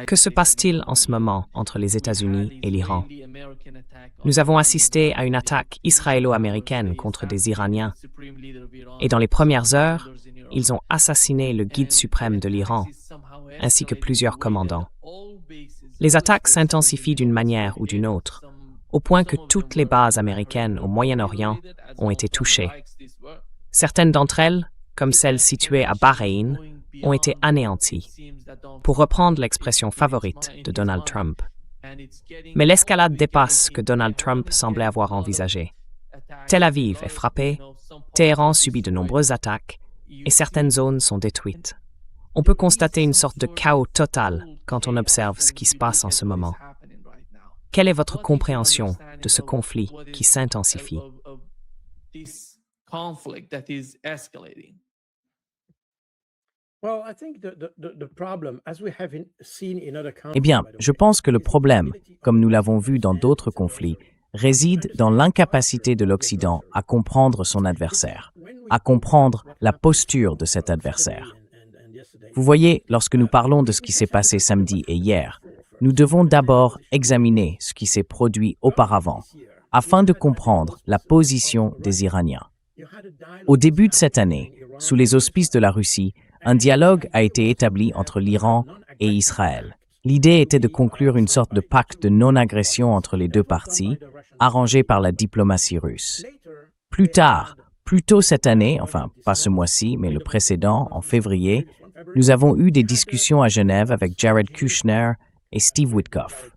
Que se passe-t-il en ce moment entre les États-Unis et l'Iran? Nous avons assisté à une attaque israélo-américaine contre des Iraniens. Et dans les premières heures, ils ont assassiné le guide suprême de l'Iran, ainsi que plusieurs commandants. Les attaques s'intensifient d'une manière ou d'une autre, au point que toutes les bases américaines au Moyen-Orient ont été touchées. Certaines d'entre elles, comme celle située à Bahreïn, ont été anéanties, pour reprendre l'expression favorite de Donald Trump. Mais l'escalade dépasse ce que Donald Trump semblait avoir envisagé. Tel Aviv est frappé, Téhéran subit de nombreuses attaques, et certaines zones sont détruites. On peut constater une sorte de chaos total quand on observe ce qui se passe en ce moment. Quelle est votre compréhension de ce conflit qui s'intensifie? Eh bien, je pense que le problème, comme nous l'avons vu dans d'autres conflits, réside dans l'incapacité de l'Occident à comprendre son adversaire, à comprendre la posture de cet adversaire. Vous voyez, lorsque nous parlons de ce qui s'est passé samedi et hier, nous devons d'abord examiner ce qui s'est produit auparavant, afin de comprendre la position des Iraniens. Au début de cette année, sous les auspices de la Russie, un dialogue a été établi entre l'Iran et Israël. L'idée était de conclure une sorte de pacte de non-agression entre les deux parties, arrangé par la diplomatie russe. Plus tôt cette année, enfin pas ce mois-ci, mais le précédent, en février, nous avons eu des discussions à Genève avec Jared Kushner et Steve Witkoff.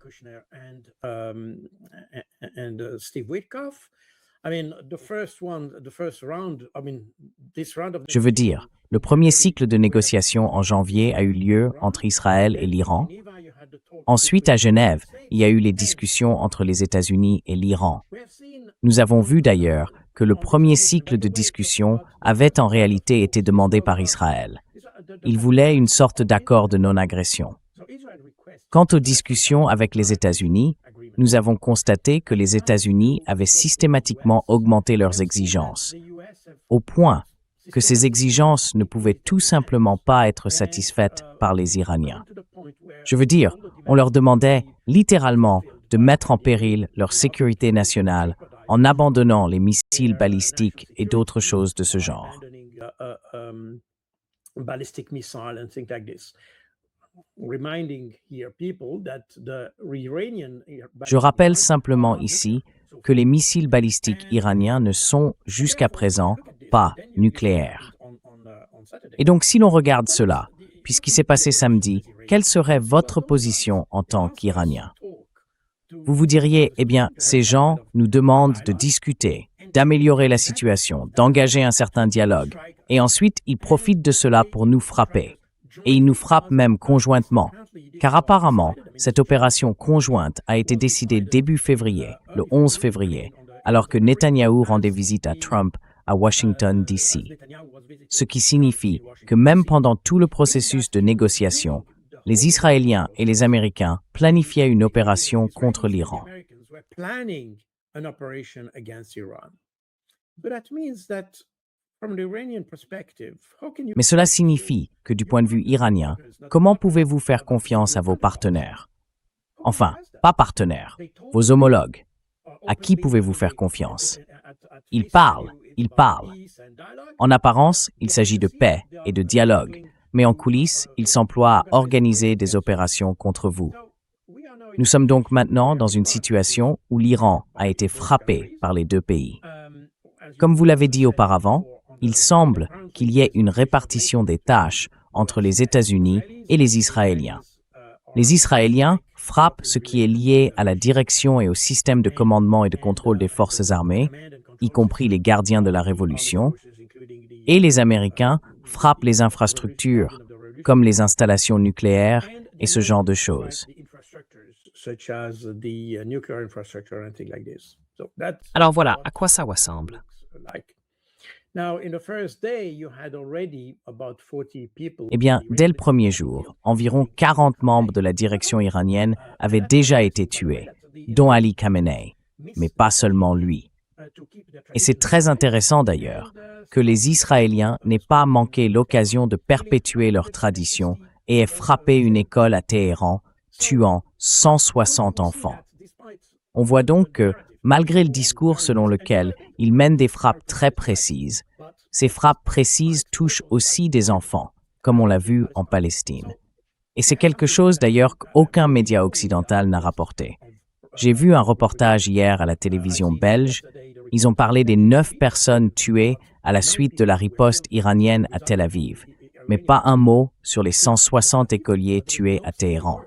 Je veux dire, le premier cycle de négociations en janvier a eu lieu entre Israël et l'Iran. Ensuite, à Genève, il y a eu les discussions entre les États-Unis et l'Iran. Nous avons vu d'ailleurs que le premier cycle de discussion avait en réalité été demandé par Israël. Il voulait une sorte d'accord de non-agression. Quant aux discussions avec les États-Unis, nous avons constaté que les États-Unis avaient systématiquement augmenté leurs exigences, au point que ces exigences ne pouvaient tout simplement pas être satisfaites par les Iraniens. Je veux dire, on leur demandait littéralement de mettre en péril leur sécurité nationale en abandonnant les missiles balistiques et d'autres choses de ce genre. Je rappelle simplement ici que les missiles balistiques iraniens ne sont jusqu'à présent pas nucléaires. Et donc, si l'on regarde cela, puis ce qui s'est passé samedi, quelle serait votre position en tant qu'Iranien? Vous vous diriez, eh bien, ces gens nous demandent de discuter, d'améliorer la situation, d'engager un certain dialogue, et ensuite ils profitent de cela pour nous frapper. Et ils nous frappent même conjointement, car apparemment, cette opération conjointe a été décidée début février, le 11 février, alors que Netanyahou rendait visite à Trump à Washington, D.C. Ce qui signifie que même pendant tout le processus de négociation, les Israéliens et les Américains planifiaient une opération contre l'Iran. Mais cela signifie que du point de vue iranien, comment pouvez-vous faire confiance à vos partenaires? Enfin, pas partenaires, vos homologues. À qui pouvez-vous faire confiance? Ils parlent. En apparence, il s'agit de paix et de dialogue, mais en coulisses, ils s'emploient à organiser des opérations contre vous. Nous sommes donc maintenant dans une situation où l'Iran a été frappé par les deux pays. Comme vous l'avez dit auparavant, il semble qu'il y ait une répartition des tâches entre les États-Unis et les Israéliens. Les Israéliens frappent ce qui est lié à la direction et au système de commandement et de contrôle des forces armées, y compris les gardiens de la Révolution, et les Américains frappent les infrastructures, comme les installations nucléaires et ce genre de choses. Alors voilà, à quoi ça ressemble? Eh bien, dès le premier jour, environ 40 membres de la direction iranienne avaient déjà été tués, dont Ali Khamenei, mais pas seulement lui. Et c'est très intéressant d'ailleurs que les Israéliens n'aient pas manqué l'occasion de perpétuer leur tradition et aient frappé une école à Téhéran, tuant 160 enfants. On voit donc que, malgré le discours selon lequel ils mènent des frappes très précises, ces frappes précises touchent aussi des enfants, comme on l'a vu en Palestine. Et c'est quelque chose d'ailleurs qu'aucun média occidental n'a rapporté. J'ai vu un reportage hier à la télévision belge. Ils ont parlé des 9 personnes tuées à la suite de la riposte iranienne à Tel Aviv, mais pas un mot sur les 160 écoliers tués à Téhéran.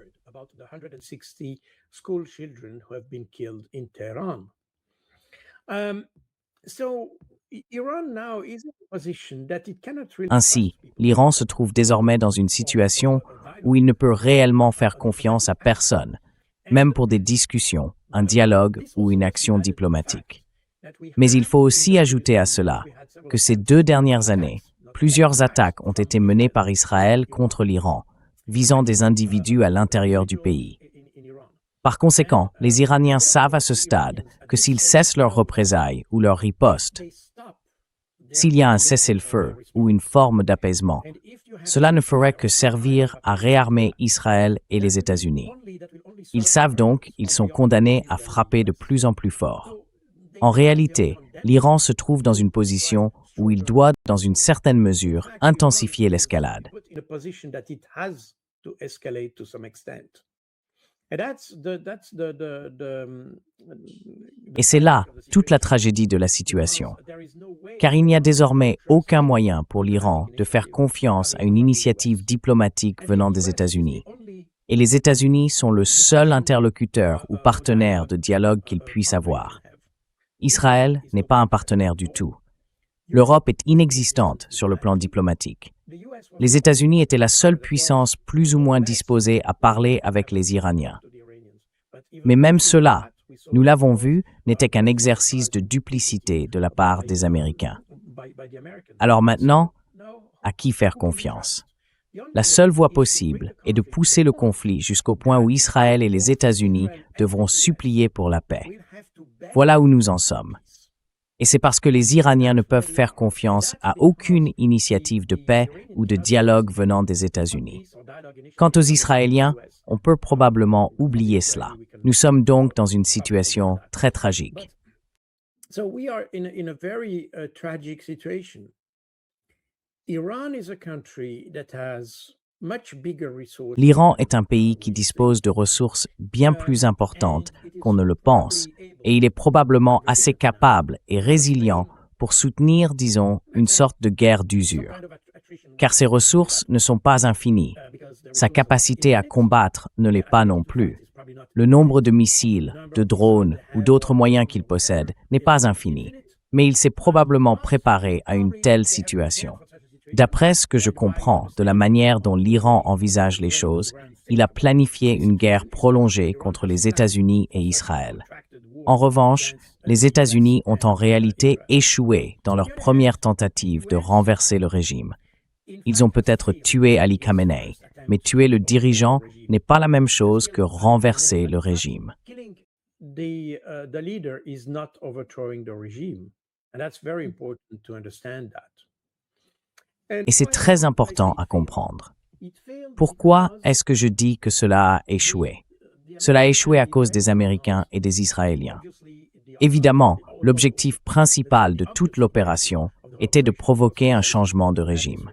Ainsi, l'Iran se trouve désormais dans une situation où il ne peut réellement faire confiance à personne, même pour des discussions, un dialogue ou une action diplomatique. Mais il faut aussi ajouter à cela que ces 2 dernières années, plusieurs attaques ont été menées par Israël contre l'Iran, visant des individus à l'intérieur du pays. Par conséquent, les Iraniens savent à ce stade que s'ils cessent leurs représailles ou leur riposte, s'il y a un cessez-le-feu ou une forme d'apaisement, cela ne ferait que servir à réarmer Israël et les États-Unis. Ils savent donc qu'ils sont condamnés à frapper de plus en plus fort. En réalité, l'Iran se trouve dans une position où il doit, dans une certaine mesure, intensifier l'escalade. Et c'est là toute la tragédie de la situation. Car il n'y a désormais aucun moyen pour l'Iran de faire confiance à une initiative diplomatique venant des États-Unis. Et les États-Unis sont le seul interlocuteur ou partenaire de dialogue qu'ils puissent avoir. Israël n'est pas un partenaire du tout. L'Europe est inexistante sur le plan diplomatique. Les États-Unis étaient la seule puissance plus ou moins disposée à parler avec les Iraniens. Mais même cela, nous l'avons vu, n'était qu'un exercice de duplicité de la part des Américains. Alors maintenant, à qui faire confiance? La seule voie possible est de pousser le conflit jusqu'au point où Israël et les États-Unis devront supplier pour la paix. Voilà où nous en sommes. Et c'est parce que les Iraniens ne peuvent faire confiance à aucune initiative de paix ou de dialogue venant des États-Unis. Quant aux Israéliens, on peut probablement oublier cela. Nous sommes donc dans une situation très tragique. L'Iran est un pays qui dispose de ressources bien plus importantes qu'on ne le pense, et il est probablement assez capable et résilient pour soutenir, disons, une sorte de guerre d'usure. Car ses ressources ne sont pas infinies. Sa capacité à combattre ne l'est pas non plus. Le nombre de missiles, de drones ou d'autres moyens qu'il possède n'est pas infini, mais il s'est probablement préparé à une telle situation. D'après ce que je comprends de la manière dont l'Iran envisage les choses, il a planifié une guerre prolongée contre les États-Unis et Israël. En revanche, les États-Unis ont en réalité échoué dans leur première tentative de renverser le régime. Ils ont peut-être tué Ali Khamenei, mais tuer le dirigeant n'est pas la même chose que renverser le régime. Et c'est très important à comprendre. Pourquoi est-ce que je dis que cela a échoué? Cela a échoué à cause des Américains et des Israéliens. Évidemment, l'objectif principal de toute l'opération était de provoquer un changement de régime.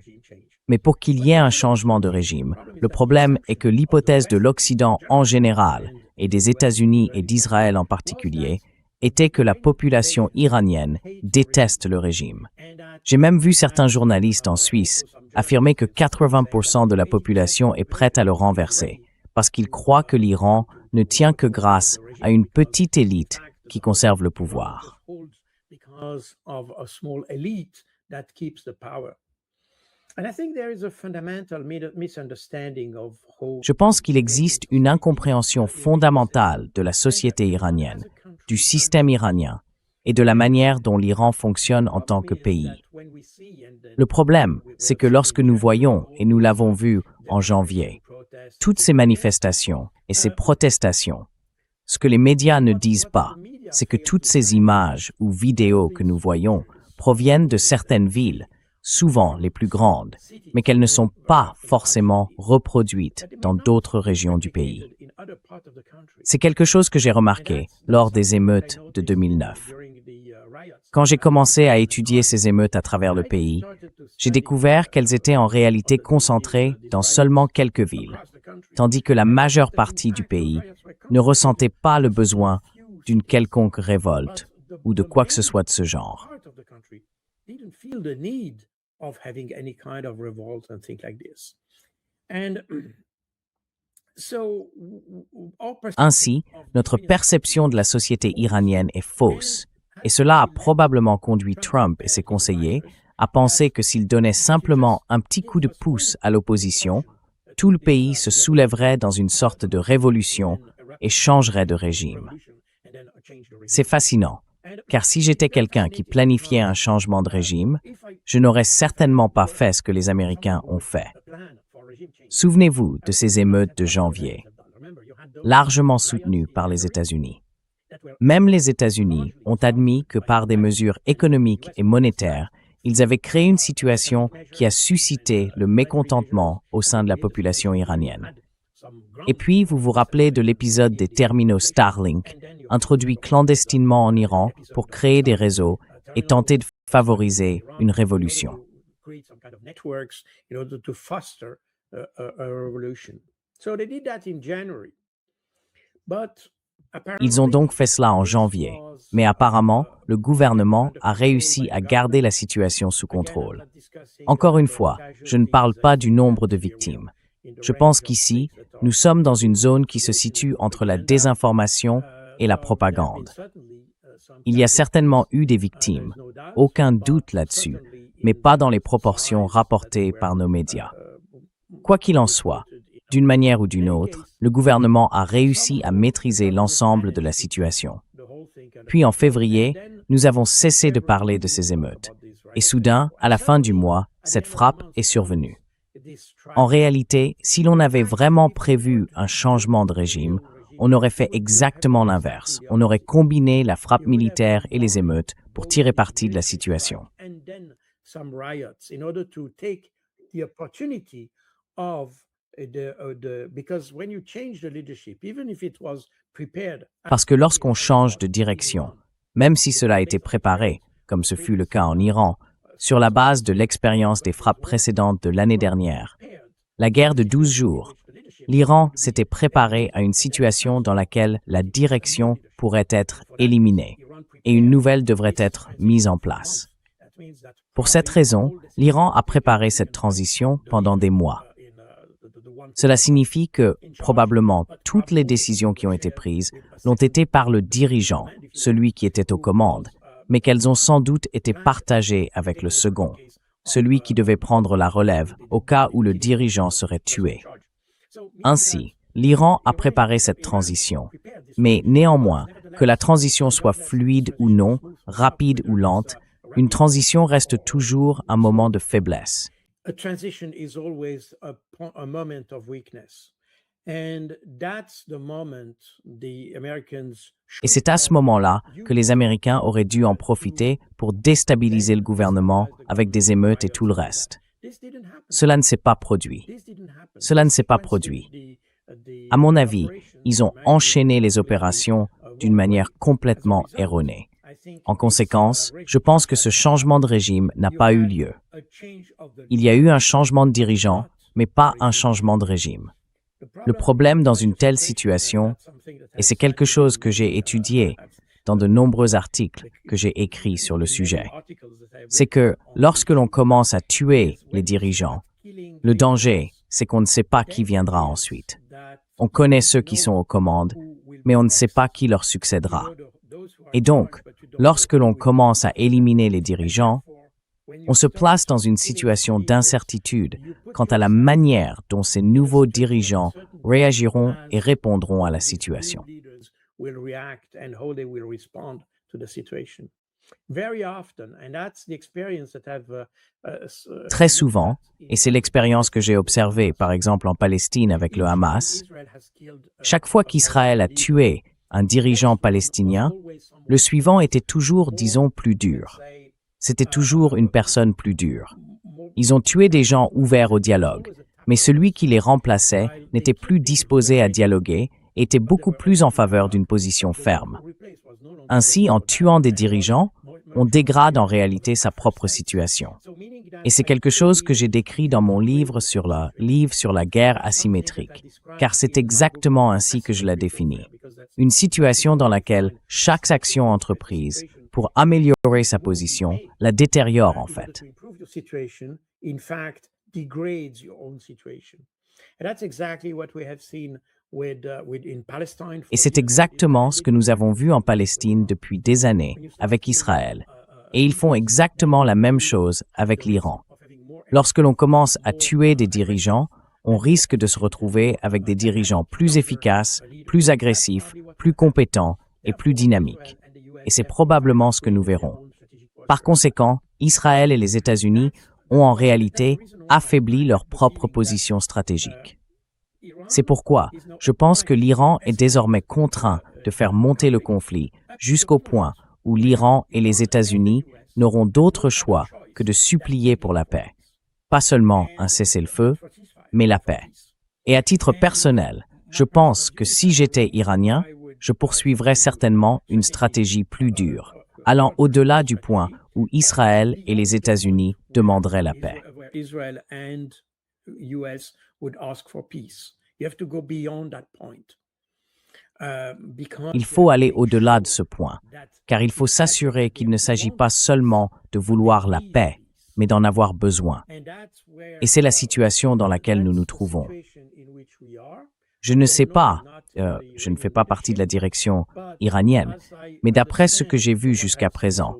Mais pour qu'il y ait un changement de régime, le problème est que l'hypothèse de l'Occident en général, et des États-Unis et d'Israël en particulier, était que la population iranienne déteste le régime. J'ai même vu certains journalistes en Suisse affirmer que 80% de la population est prête à le renverser, parce qu'ils croient que l'Iran ne tient que grâce à une petite élite qui conserve le pouvoir. Je pense qu'il existe une incompréhension fondamentale de la société iranienne, du système iranien et de la manière dont l'Iran fonctionne en tant que pays. Le problème, c'est que lorsque nous voyons, et nous l'avons vu en janvier, toutes ces manifestations et ces protestations, ce que les médias ne disent pas, c'est que toutes ces images ou vidéos que nous voyons proviennent de certaines villes, souvent les plus grandes, mais qu'elles ne sont pas forcément reproduites dans d'autres régions du pays. C'est quelque chose que j'ai remarqué lors des émeutes de 2009. Quand j'ai commencé à étudier ces émeutes à travers le pays, j'ai découvert qu'elles étaient en réalité concentrées dans seulement quelques villes, tandis que la majeure partie du pays ne ressentait pas le besoin d'une quelconque révolte ou de quoi que ce soit de ce genre. Ainsi, notre perception de la société iranienne est fausse, et cela a probablement conduit Trump et ses conseillers à penser que s'ils donnaient simplement un petit coup de pouce à l'opposition, tout le pays se soulèverait dans une sorte de révolution et changerait de régime. C'est fascinant, car si j'étais quelqu'un qui planifiait un changement de régime, je n'aurais certainement pas fait ce que les Américains ont fait. Souvenez-vous de ces émeutes de janvier, largement soutenues par les États-Unis. Même les États-Unis ont admis que par des mesures économiques et monétaires, ils avaient créé une situation qui a suscité le mécontentement au sein de la population iranienne. Et puis, vous vous rappelez de l'épisode des terminaux Starlink, introduits clandestinement en Iran pour créer des réseaux et tenter de favoriser une révolution. Ils ont donc fait cela en janvier, mais apparemment, le gouvernement a réussi à garder la situation sous contrôle. Encore une fois, je ne parle pas du nombre de victimes. Je pense qu'ici, nous sommes dans une zone qui se situe entre la désinformation et la propagande. Il y a certainement eu des victimes, aucun doute là-dessus, mais pas dans les proportions rapportées par nos médias. Quoi qu'il en soit, d'une manière ou d'une autre, le gouvernement a réussi à maîtriser l'ensemble de la situation. Puis en février, nous avons cessé de parler de ces émeutes. Et soudain, à la fin du mois, cette frappe est survenue. En réalité, si l'on avait vraiment prévu un changement de régime, on aurait fait exactement l'inverse. On aurait combiné la frappe militaire et les émeutes pour tirer parti de la situation. Parce que lorsqu'on change de direction, même si cela a été préparé, comme ce fut le cas en Iran, sur la base de l'expérience des frappes précédentes de l'année dernière, la guerre de 12 jours, l'Iran s'était préparé à une situation dans laquelle la direction pourrait être éliminée et une nouvelle devrait être mise en place. Pour cette raison, l'Iran a préparé cette transition pendant des mois. Cela signifie que, probablement, toutes les décisions qui ont été prises l'ont été par le dirigeant, celui qui était aux commandes, mais qu'elles ont sans doute été partagées avec le second, celui qui devait prendre la relève au cas où le dirigeant serait tué. Ainsi, l'Iran a préparé cette transition, mais néanmoins, que la transition soit fluide ou non, rapide ou lente, une transition reste toujours un moment de faiblesse. A transition is always a moment of weakness. And that's the moment the Americans Et c'est à ce moment-là que les Américains auraient dû en profiter pour déstabiliser le gouvernement avec des émeutes et tout le reste. Cela ne s'est pas produit. Cela ne s'est pas produit. À mon avis, ils ont enchaîné les opérations d'une manière complètement erronée. En conséquence, je pense que ce changement de régime n'a pas eu lieu. Il y a eu un changement de dirigeant, mais pas un changement de régime. Le problème dans une telle situation, et c'est quelque chose que j'ai étudié dans de nombreux articles que j'ai écrits sur le sujet, c'est que lorsque l'on commence à tuer les dirigeants, le danger, c'est qu'on ne sait pas qui viendra ensuite. On connaît ceux qui sont aux commandes, mais on ne sait pas qui leur succédera. Et donc, lorsque l'on commence à éliminer les dirigeants, on se place dans une situation d'incertitude quant à la manière dont ces nouveaux dirigeants réagiront et répondront à la situation. Très souvent, et c'est l'expérience que j'ai observée par exemple en Palestine avec le Hamas, chaque fois qu'Israël a tué un dirigeant palestinien, Le suivant était toujours, disons, plus dur. C'était toujours une personne plus dure. Ils ont tué des gens ouverts au dialogue, mais celui qui les remplaçait n'était plus disposé à dialoguer et était beaucoup plus en faveur d'une position ferme. Ainsi, en tuant des dirigeants, on dégrade en réalité sa propre situation. Et c'est quelque chose que j'ai décrit dans mon livre sur la guerre asymétrique, car c'est exactement ainsi que je la définis. Une situation dans laquelle chaque action entreprise pour améliorer sa position la détériore en fait. Et c'est exactement ce que nous avons vu en Palestine depuis des années avec Israël. Et ils font exactement la même chose avec l'Iran. Lorsque l'on commence à tuer des dirigeants, on risque de se retrouver avec des dirigeants plus efficaces, plus agressifs, plus compétents et plus dynamiques. Et c'est probablement ce que nous verrons. Par conséquent, Israël et les États-Unis ont en réalité affaibli leur propre position stratégique. C'est pourquoi je pense que l'Iran est désormais contraint de faire monter le conflit jusqu'au point où l'Iran et les États-Unis n'auront d'autre choix que de supplier pour la paix. Pas seulement un cessez-le-feu, mais la paix. Et à titre personnel, je pense que si j'étais iranien, je poursuivrais certainement une stratégie plus dure, allant au-delà du point où Israël et les États-Unis demanderaient la paix. Il faut aller au-delà de ce point, car il faut s'assurer qu'il ne s'agit pas seulement de vouloir la paix, mais d'en avoir besoin. Et c'est la situation dans laquelle nous nous trouvons. Je ne sais pas, je ne fais pas partie de la direction iranienne, mais d'après ce que j'ai vu jusqu'à présent,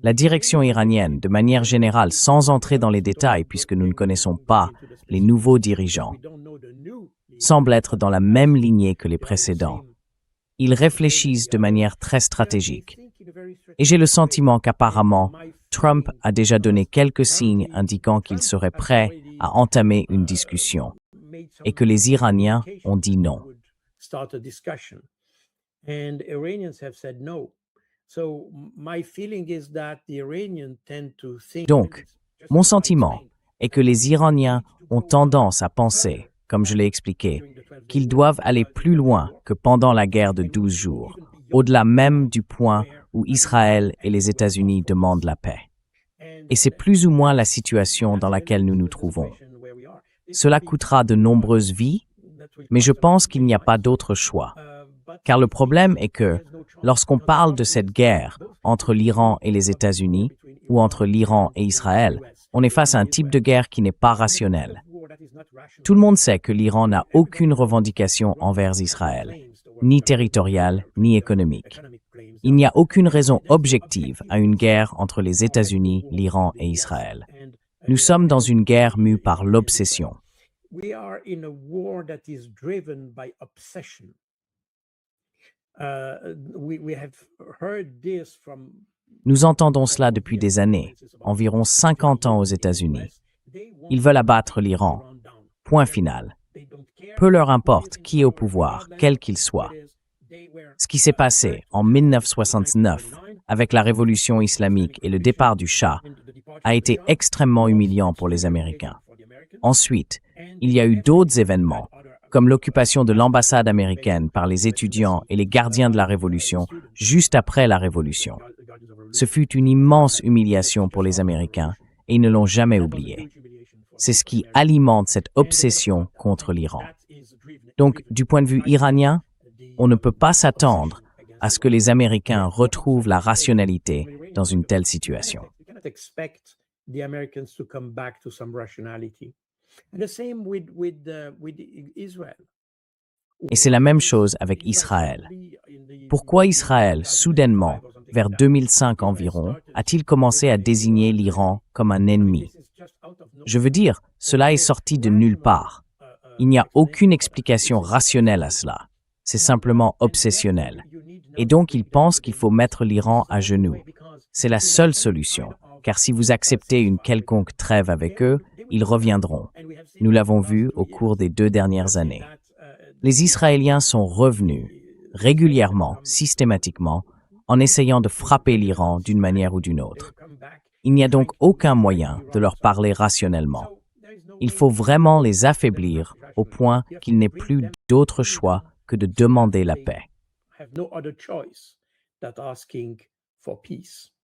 la direction iranienne, de manière générale, sans entrer dans les détails puisque nous ne connaissons pas les nouveaux dirigeants, semble être dans la même lignée que les précédents. Ils réfléchissent de manière très stratégique. Et j'ai le sentiment qu'apparemment, Trump a déjà donné quelques signes indiquant qu'il serait prêt à entamer une discussion et que les Iraniens ont dit non. Donc, mon sentiment est que les Iraniens ont tendance à penser, comme je l'ai expliqué, qu'ils doivent aller plus loin que pendant la guerre de 12 jours, au-delà même du point où Israël et les États-Unis demandent la paix. Et c'est plus ou moins la situation dans laquelle nous nous trouvons. Cela coûtera de nombreuses vies, mais je pense qu'il n'y a pas d'autre choix. Car le problème est que, lorsqu'on parle de cette guerre entre l'Iran et les États-Unis, ou entre l'Iran et Israël, on est face à un type de guerre qui n'est pas rationnel. Tout le monde sait que l'Iran n'a aucune revendication envers Israël, ni territoriale, ni économique. Il n'y a aucune raison objective à une guerre entre les États-Unis, l'Iran et Israël. Nous sommes dans une guerre mue par l'obsession. Nous entendons cela depuis des années, environ 50 ans aux États-Unis. Ils veulent abattre l'Iran. Point final. Peu leur importe qui est au pouvoir, quel qu'il soit. Ce qui s'est passé en 1969 avec la révolution islamique et le départ du Shah a été extrêmement humiliant pour les Américains. Ensuite, il y a eu d'autres événements, comme l'occupation de l'ambassade américaine par les étudiants et les gardiens de la Révolution juste après la Révolution. Ce fut une immense humiliation pour les Américains et ils ne l'ont jamais oublié. C'est ce qui alimente cette obsession contre l'Iran. Donc, du point de vue iranien, on ne peut pas s'attendre à ce que les Américains retrouvent la rationalité dans une telle situation. Et c'est la même chose avec Israël. Pourquoi Israël, soudainement, vers 2005 environ, a-t-il commencé à désigner l'Iran comme un ennemi? Je veux dire, cela est sorti de nulle part. Il n'y a aucune explication rationnelle à cela. C'est simplement obsessionnel. Et donc, ils pensent qu'il faut mettre l'Iran à genoux. C'est la seule solution, car si vous acceptez une quelconque trêve avec eux, ils reviendront. Nous l'avons vu au cours des 2 dernières années. Les Israéliens sont revenus, régulièrement, systématiquement, en essayant de frapper l'Iran d'une manière ou d'une autre. Il n'y a donc aucun moyen de leur parler rationnellement. Il faut vraiment les affaiblir au point qu'il n'ait plus d'autre choix que de demander la paix.